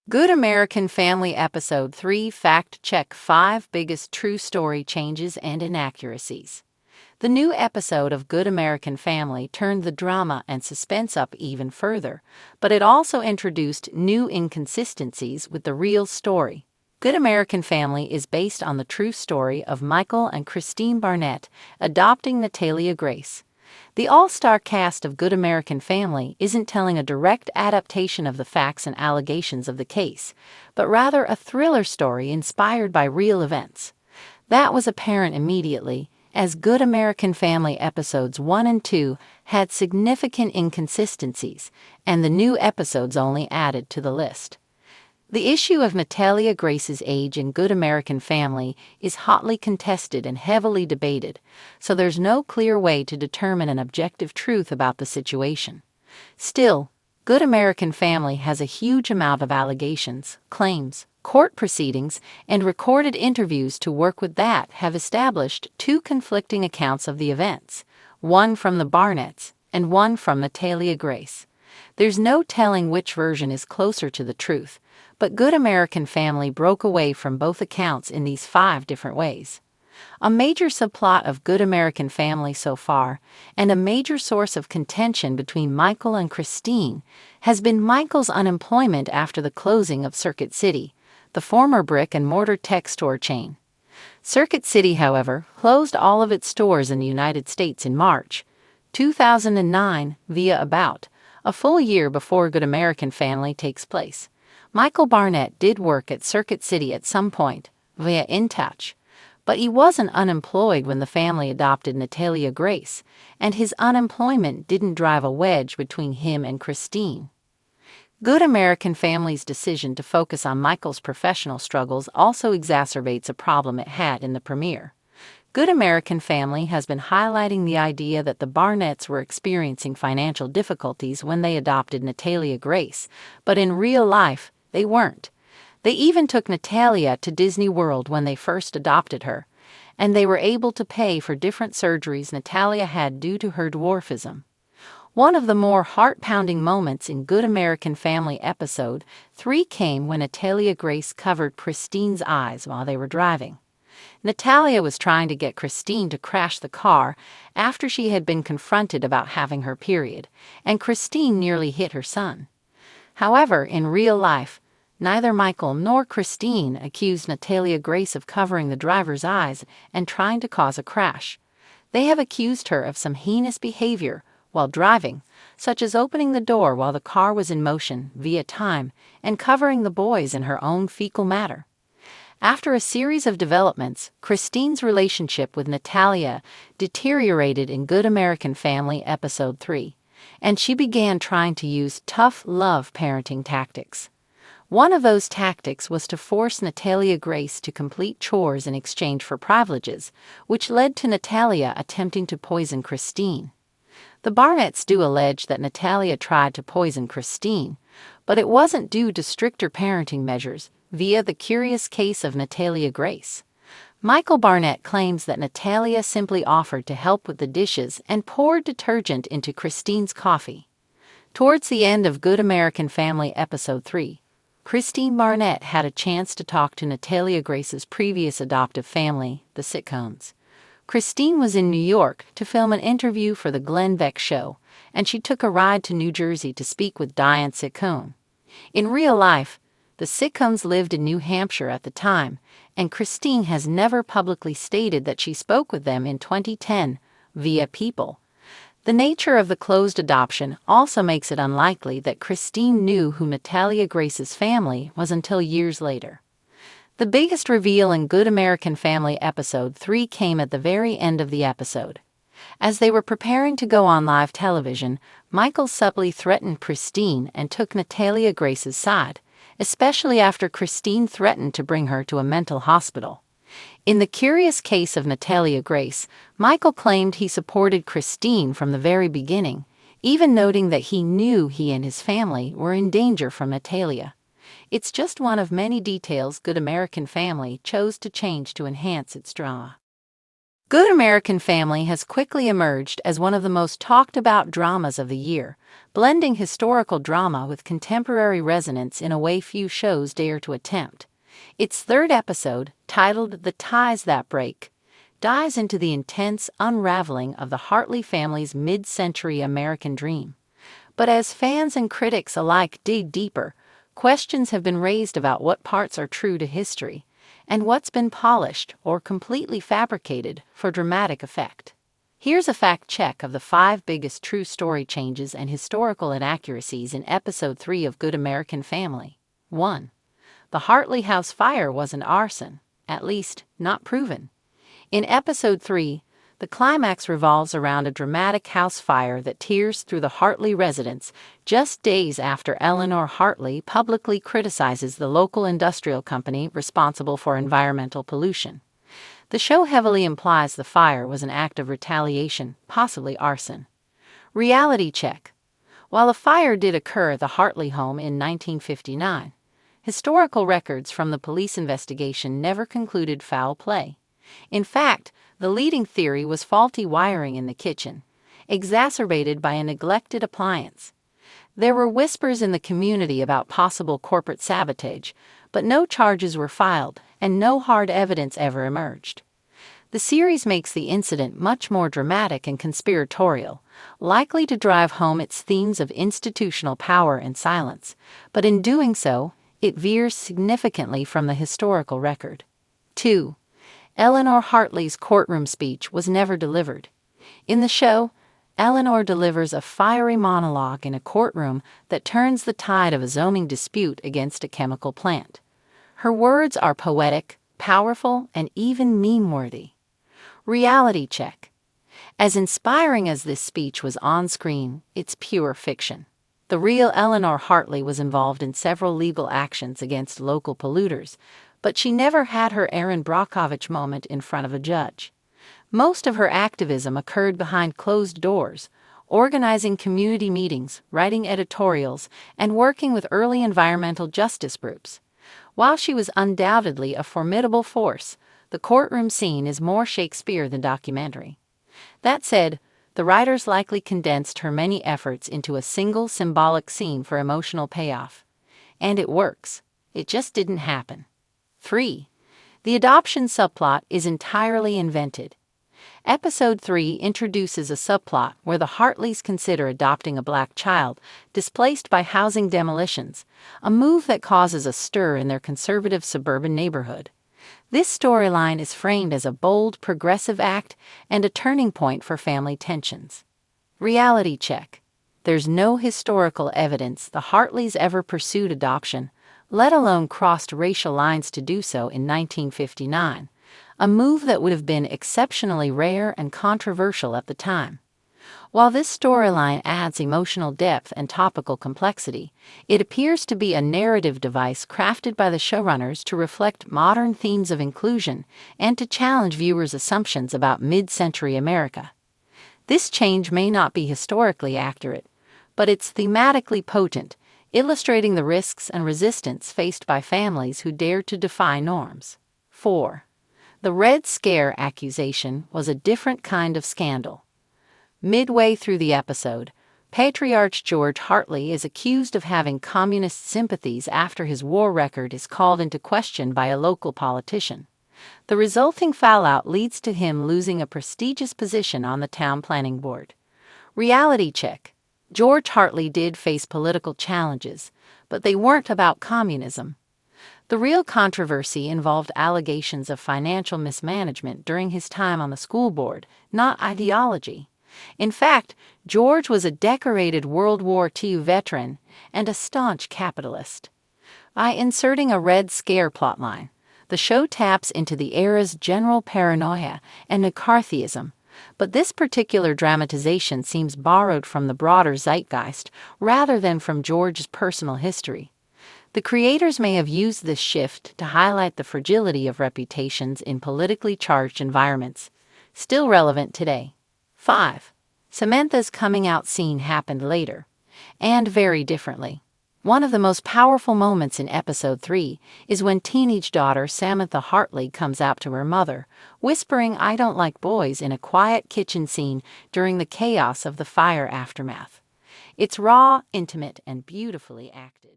Good American Family Episode 3 Fact Check 5 Biggest True Story Changes and Inaccuracies. The new episode of Good American Family turned the drama and suspense up even further, but it also introduced new inconsistencies with the real story. Good American Family is based on the true story of Michael and Christine Barnett adopting Natalia Grace. The all-star cast of Good American Family isn't telling a direct adaptation of the facts and allegations of the case, but rather a thriller story inspired by real events. That was apparent immediately, as Good American Family episodes 1 and 2 had significant inconsistencies, and the new episodes only added to the list. The issue of Natalia Grace's age in Good American Family is hotly contested and heavily debated, so there's no clear way to determine an objective truth about the situation. Still, Good American Family has a huge amount of allegations, claims, court proceedings, and recorded interviews to work with that have established two conflicting accounts of the events, one from the Barnetts and one from Natalia Grace. There's no telling which version is closer to the truth, but Good American Family broke away from both accounts in these 5 different ways. A major subplot of Good American Family so far, and a major source of contention between Michael and Christine, has been Michael's unemployment after the closing of Circuit City, the former brick-and-mortar tech store chain. Circuit City, however, closed all of its stores in the United States in March 2009 via About, a full year before Good American Family takes place. Michael Barnett did work at Circuit City at some point, via InTouch, but he wasn't unemployed when the family adopted Natalia Grace, and his unemployment didn't drive a wedge between him and Christine. Good American Family's decision to focus on Michael's professional struggles also exacerbates a problem it had in the premiere. Good American Family has been highlighting the idea that the Barnetts were experiencing financial difficulties when they adopted Natalia Grace, but in real life, they weren't. They even took Natalia to Disney World when they first adopted her, and they were able to pay for different surgeries Natalia had due to her dwarfism. One of the more heart-pounding moments in Good American Family Episode 3 came when Natalia Grace covered Christine's eyes while they were driving. Natalia was trying to get Christine to crash the car after she had been confronted about having her period, and Christine nearly hit her son. However, in real life, neither Michael nor Christine accused Natalia Grace of covering the driver's eyes and trying to cause a crash. They have accused her of some heinous behavior while driving, such as opening the door while the car was in motion via time and covering the boys in her own fecal matter. After a series of developments, Christine's relationship with Natalia deteriorated in Good American Family Episode 3, and she began trying to use tough love parenting tactics. One of those tactics was to force Natalia Grace to complete chores in exchange for privileges, which led to Natalia attempting to poison Christine. The Barnetts do allege that Natalia tried to poison Christine, but it wasn't due to stricter parenting measures via the curious case of Natalia Grace. Michael Barnett claims that Natalia simply offered to help with the dishes and poured detergent into Christine's coffee. Towards the end of Good American Family Episode 3, Christine Barnett had a chance to talk to Natalia Grace's previous adoptive family, the Sitcones. Christine was in New York to film an interview for the Glenn Beck Show, and she took a ride to New Jersey to speak with Diane Sitcone. In real life, the Sitcones lived in New Hampshire at the time, and Christine has never publicly stated that she spoke with them in 2010 via People. The nature of the closed adoption also makes it unlikely that Christine knew who Natalia Grace's family was until years later. The biggest reveal in Good American Family Episode 3 came at the very end of the episode. As they were preparing to go on live television, Michael subtly threatened Christine and took Natalia Grace's side, especially after Christine threatened to bring her to a mental hospital. In the curious case of Natalia Grace, Michael claimed he supported Christine from the very beginning, even noting that he knew he and his family were in danger from Natalia. It's just one of many details Good American Family chose to change to enhance its drama. Good American Family has quickly emerged as one of the most talked about dramas of the year, blending historical drama with contemporary resonance in a way few shows dare to attempt. Its third episode, titled The Ties That Break, dives into the intense unraveling of the Hartley family's mid-century American dream. But as fans and critics alike dig deeper, questions have been raised about what parts are true to history and what's been polished or completely fabricated for dramatic effect. Here's a fact check of the 5 biggest true story changes and historical inaccuracies in Episode 3 of Good American Family. 1. The Hartley House fire wasn't arson, at least, not proven. In Episode 3, the climax revolves around a dramatic house fire that tears through the Hartley residence just days after Eleanor Hartley publicly criticizes the local industrial company responsible for environmental pollution. The show heavily implies the fire was an act of retaliation, possibly arson. Reality check. While a fire did occur at the Hartley home in 1959, historical records from the police investigation never concluded foul play. In fact, the leading theory was faulty wiring in the kitchen, exacerbated by a neglected appliance. There were whispers in the community about possible corporate sabotage, but no charges were filed and no hard evidence ever emerged. The series makes the incident much more dramatic and conspiratorial, likely to drive home its themes of institutional power and silence, but in doing so, it veers significantly from the historical record. 2. Eleanor Hartley's courtroom speech was never delivered. In the show, Eleanor delivers a fiery monologue in a courtroom that turns the tide of a zoning dispute against a chemical plant. Her words are poetic, powerful, and even meme-worthy. Reality check. As inspiring as this speech was on screen, it's pure fiction. The real Eleanor Hartley was involved in several legal actions against local polluters, but she never had her Erin Brockovich moment in front of a judge. Most of her activism occurred behind closed doors, organizing community meetings, writing editorials, and working with early environmental justice groups. While she was undoubtedly a formidable force, the courtroom scene is more Shakespeare than documentary. That said, the writers likely condensed her many efforts into a single symbolic scene for emotional payoff. And it works. It just didn't happen. 3. The adoption subplot is entirely invented. Episode 3 introduces a subplot where the Hartleys consider adopting a black child displaced by housing demolitions, a move that causes a stir in their conservative suburban neighborhood. This storyline is framed as a bold, progressive act and a turning point for family tensions. Reality check. There's no historical evidence the Hartleys ever pursued adoption, let alone crossed racial lines to do so in 1959, a move that would have been exceptionally rare and controversial at the time. While this storyline adds emotional depth and topical complexity, it appears to be a narrative device crafted by the showrunners to reflect modern themes of inclusion and to challenge viewers' assumptions about mid-century America. This change may not be historically accurate, but it's thematically potent, illustrating the risks and resistance faced by families who dare to defy norms. 4. The Red Scare accusation was a different kind of scandal. Midway through the episode, Patriarch George Hartley is accused of having communist sympathies after his war record is called into question by a local politician. The resulting fallout leads to him losing a prestigious position on the town planning board. Reality check. George Hartley did face political challenges, but they weren't about communism. The real controversy involved allegations of financial mismanagement during his time on the school board, not ideology. In fact, George was a decorated World War II veteran and a staunch capitalist. By inserting a Red Scare plotline, the show taps into the era's general paranoia and McCarthyism, but this particular dramatization seems borrowed from the broader zeitgeist rather than from George's personal history. The creators may have used this shift to highlight the fragility of reputations in politically charged environments, still relevant today. 5. Samantha's coming out scene happened later, and very differently. One of the most powerful moments in episode 3 is when teenage daughter Samantha Hartley comes out to her mother, whispering "I don't like boys" in a quiet kitchen scene during the chaos of the fire aftermath. It's raw, intimate, and beautifully acted.